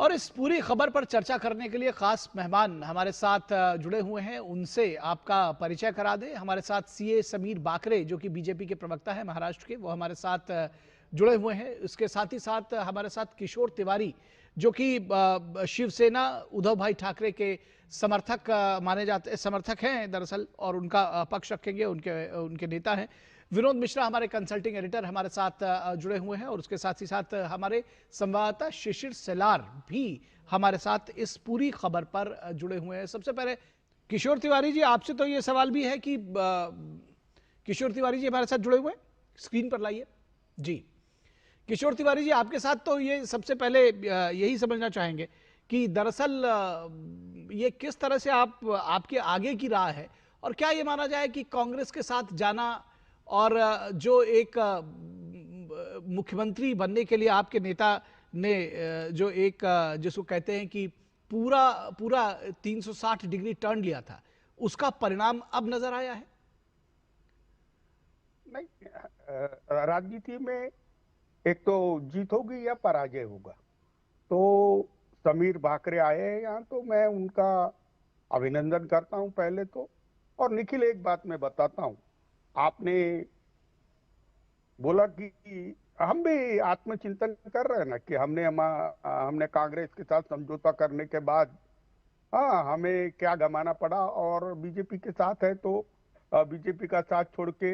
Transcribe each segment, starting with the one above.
और इस पूरी खबर पर चर्चा करने के लिए खास मेहमान हमारे साथ जुड़े हुए हैं। उनसे आपका परिचय करा दें। हमारे साथ सीए समीर बाकरे, जो कि बीजेपी के प्रवक्ता है महाराष्ट्र के, वो हमारे साथ जुड़े हुए हैं। उसके साथ ही साथ हमारे साथ किशोर तिवारी, जो कि शिवसेना उद्धव भाई ठाकरे के समर्थक माने जाते समर्थक हैं दरअसल, और उनका पक्ष रखेंगे, उनके नेता हैं। विनोद मिश्रा हमारे कंसल्टिंग एडिटर हमारे साथ जुड़े हुए हैं, और उसके साथ ही साथ हमारे संवाददाता शिशिर सेलार भी हमारे साथ इस पूरी खबर पर जुड़े हुए हैं। सबसे पहले किशोर तिवारी जी, आपसे तो ये सवाल भी है कि किशोर तिवारी जी हमारे साथ जुड़े हुए हैं, स्क्रीन पर लाइए जी। किशोर तिवारी जी, आपके साथ तो ये सबसे पहले यही समझना चाहेंगे कि दरअसल ये किस तरह से आपके आगे की राह है, और क्या ये माना जाए कि कांग्रेस के साथ जाना और जो एक मुख्यमंत्री बनने के लिए आपके नेता ने जो एक जिसको कहते हैं कि पूरा पूरा 360 डिग्री टर्न लिया था, उसका परिणाम अब नजर आया है? नहीं, राजनीति में एक तो जीत होगी या पराजय होगा। तो समीर बाकरे आए हैं यहाँ, तो मैं उनका अभिनंदन करता हूँ पहले तो। और निखिल, एक बात मैं बताता हूँ, आपने बोला कि हम भी आत्मचिंतन कर रहे हैं ना कि हमने कांग्रेस के साथ समझौता करने के बाद हमें क्या गंवाना पड़ा, और बीजेपी के साथ है तो बीजेपी का साथ छोड़ के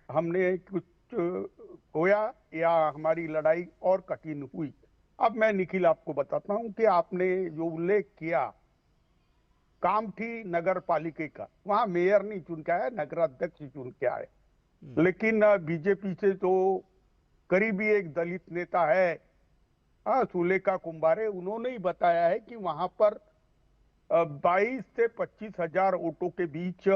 हमने कुछ खोया या हमारी लड़ाई और कठिन हुई। अब मैं निखिल आपको बताता हूं कि आपने जो उल्लेख किया कामठी नगर पालिका का, वहां मेयर नहीं चुन के आया, नगराध्यक्ष चुन के आए। लेकिन बीजेपी से तो करीबी एक दलित नेता है सुलेखा कुंभारे, उन्होंने ही बताया है कि वहां पर 22 से 25 हजार वोटों के बीच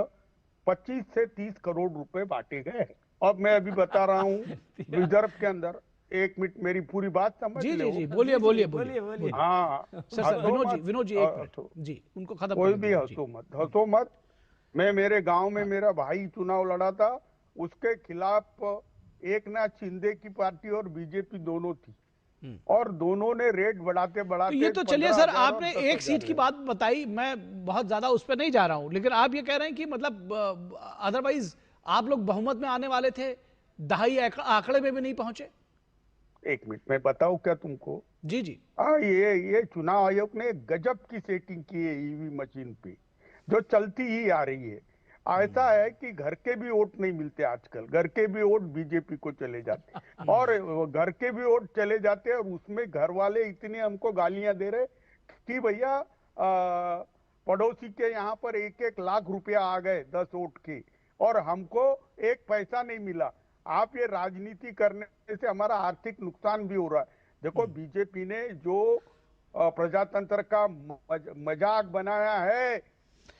25 से 30 करोड़ रुपए बांटे गए। अब मैं अभी बता रहा हूँ रिजर्व के अंदर, एक मिनट मेरी पूरी बात समझ जी लो। जी जी, बोलिए बोलिए बोलिए। हाँ, सर विनोद जी एक मिनट जी, उनको खत्म कोई करने भी दीजिए। हंसो मत। मैं मेरे गांव में मेरा भाई चुनाव लड़ा था, उसके खिलाफ एकनाथ शिंदे की पार्टी और बीजेपी दोनों थी, और दोनों ने रेट बढ़ाते तो बढ़ाते ये तो चलिए सर, 15,000 और आपने 10,000 एक सीट की बात बताई, मैं बहुत ज्यादा उस पर नहीं जा रहा हूं, लेकिन आप ये कह रहे हैं कि मतलब अदरवाइज आप लोग बहुमत में आने वाले थे, दहाई आंकड़े में भी नहीं पहुंचे। एक मिनट मैं बताऊं क्या तुमको? जी जी। ये चुनाव आयोग ने गजब की सेटिंग की है ईवी मशीन पे, जो चलती ही आ रही है। ऐसा है कि घर के भी वोट नहीं मिलते आजकल, घर के भी वोट बीजेपी को चले जाते, और घर के भी वोट चले जाते हैं, और उसमें घर वाले इतनी हमको गालियां दे रहे कि भैया पड़ोसी के यहाँ पर 1-1 लाख रुपया आ गए 10 वोट के, और हमको एक पैसा नहीं मिला। आप ये राजनीति करने से हमारा आर्थिक नुकसान भी हो रहा है। देखो, बीजेपी ने जो प्रजातंत्र का मजाक बनाया है,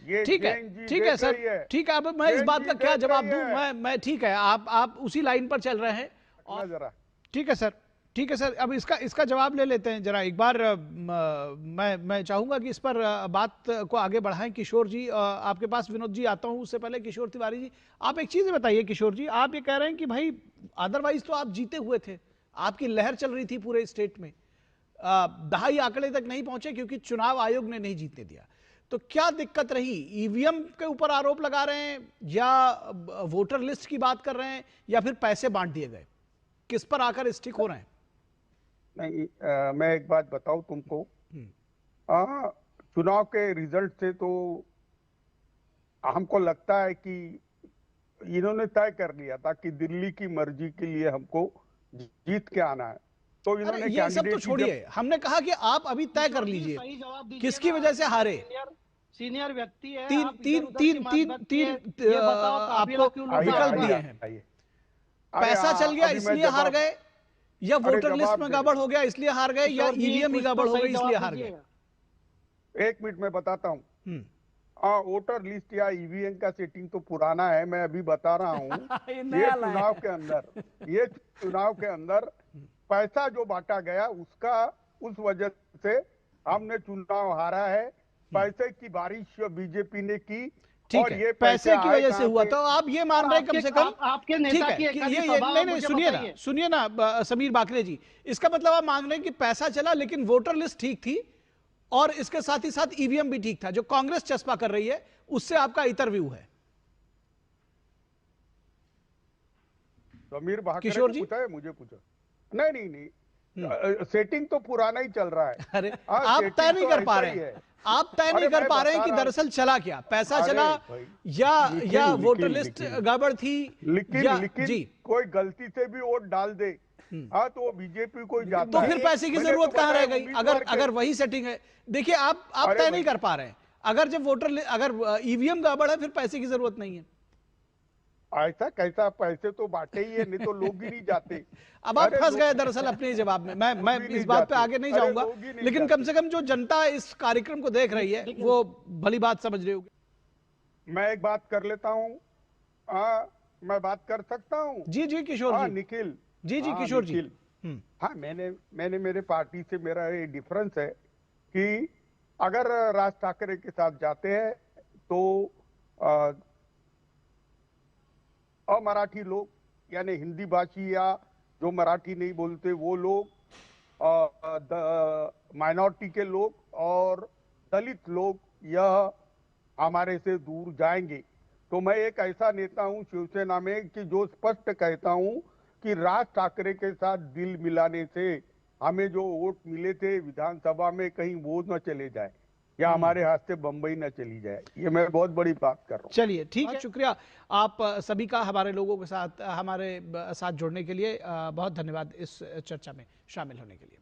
ये ठीक है, जैन जी ठीक है देख सर, रही है। ठीक है। अब मैं इस जैन बात जी का क्या देख जवाब रही दूं? है। मैं ठीक है, आप उसी लाइन पर चल रहे हैं, और जरा ठीक है सर, ठीक है सर। अब इसका जवाब ले लेते हैं जरा एक बार। मैं चाहूंगा कि इस पर बात को आगे बढ़ाएं। किशोर जी, आपके पास विनोद जी आता हूं, उससे पहले किशोर तिवारी जी, आप एक चीज बताइए। किशोर जी, आप ये कह रहे हैं कि भाई अदरवाइज तो आप जीते हुए थे, आपकी लहर चल रही थी पूरे स्टेट में, दहाई आंकड़े तक नहीं पहुंचे क्योंकि चुनाव आयोग ने नहीं जीतने दिया। तो क्या दिक्कत रही? ईवीएम के ऊपर आरोप लगा रहे हैं, या वोटर लिस्ट की बात कर रहे हैं, या फिर पैसे बांट दिए गए? किस पर आकर स्टिक हो रहे हैं? नहीं, मैं एक बात बताऊं तुमको। चुनाव के रिजल्ट से तो हमको लगता है कि इन्होंने तय कर लिया था कि दिल्ली की मर्जी के लिए हमको जीत के आना है। तो अरे इन्होंने ये सब तो छोड़िए, हमने कहा कि आप अभी तय कर लीजिए सही जवाब दीजिए किसकी ना, वजह से हारे। सीनियर व्यक्ति है, तीन आप तीन इधर-उधर तीन की मत तीन बकिए। तीन ये बताओ काफिला क्यों आपको लूटा विकल्प होगा? दिए हैं। अरे पैसा चल गया अभी मैं इसलिए हार गए, या अरे वोटर लिस्ट जवाब में दे गड़बड़ हो गया इसलिए हार गए, या किशोर जी, ईवीएम में कुछ तो गड़बड़ हो सही गई इसलिए जवाब हार गए? दीजिए। एक मिनट मैं बताता हूँ। वोटर लिस्ट या ईवीएम का सेटिंग तो पुराना है, मैं अभी बता रहा हूँ। ये चुनाव के अंदर पैसा जो बांटा गया, उस वजह से हमने चुनाव हारा है। पैसे की बारिश बीजेपी ने की, ठीक है, पैसे की वजह से हुआ। तो आप ये मान रहे हैं कम से कम आपके नेता की ठीक है, ये नहीं, सुनिए ना समीर बाकरे जी, इसका मतलब आप मान रहे हैं कि पैसा चला लेकिन वोटर लिस्ट ठीक थी, और इसके साथ ही साथ ईवीएम भी ठीक था। जो कांग्रेस चस्पा कर रही है उससे आपका इतर व्यू है। समीर भाकरे किशोर को जी? पूछा है, मुझे पूछा? नहीं, सेटिंग तो पुराना ही चल रहा है। अरे हाँ, आप सेटिंग तय नहीं तो कर ऐसा पा ही रहे हैं, है। आप तय नहीं अरे कर मैं पा रहे हैं बता कि रहा हूं। दरअसल चला क्या, पैसा अरे चला भाई, या निखिल, वोटर निखिल, लिस्ट निखिल। गड़बड़ थी या लेकिन जी। कोई गलती से भी वोट डाल दे, हाँ, तो वो बीजेपी को ही जाता तो है। फिर पैसे की मैंने जरूरत तो कहां रह बताया गई? उम्मीदवार के- अगर वही सेटिंग है, देखिए आप अरे तय भाई, नहीं कर पा रहे हैं। अगर जब अगर ईवीएम गड़बड़ है फिर पैसे की जरूरत नहीं है। ऐसा कैसा? पैसे तो बांटे ही है, नहीं तो लोग ही नहीं जाते। अब आप अरे फंस लोग गए दरअसल अपने ही जवाब में। मैं भी इस नहीं बात पे जाते। आगे नहीं अरे जाऊंगा, लोग ही नहीं लेकिन जाते। कम से कम जो जनता इस कार्यक्रम को देख रही है वो भली बात समझ रही होगी। मैं एक बात कर लेता हूँ, हाँ, मैं बात कर सकता हूँ? जी जी किशोर हाँ जी। निखिल, जी जी हाँ, किशोर जी। निखिल। हाँ, मैंने मेरे पार्टी से मेरा ये डिफरेंस है कि अगर राज ठाकरे के साथ जाते हैं तो अमराठी लोग, यानी हिंदी भाषी या जो मराठी नहीं बोलते वो लोग, माइनॉरिटी के लोग और दलित लोग, यह हमारे से दूर जाएंगे। तो मैं एक ऐसा नेता हूं शिवसेना में कि जो स्पष्ट कहता हूं कि राज ठाकरे के साथ दिल मिलाने से हमें जो वोट मिले थे विधानसभा में, कहीं वो न चले जाए या हमारे हाथ से बंबई न चली जाए। ये मैं बहुत बड़ी बात कर रहा हूँ। चलिए ठीक है, शुक्रिया आप सभी का हमारे लोगों के साथ हमारे साथ जुड़ने के लिए। बहुत धन्यवाद इस चर्चा में शामिल होने के लिए।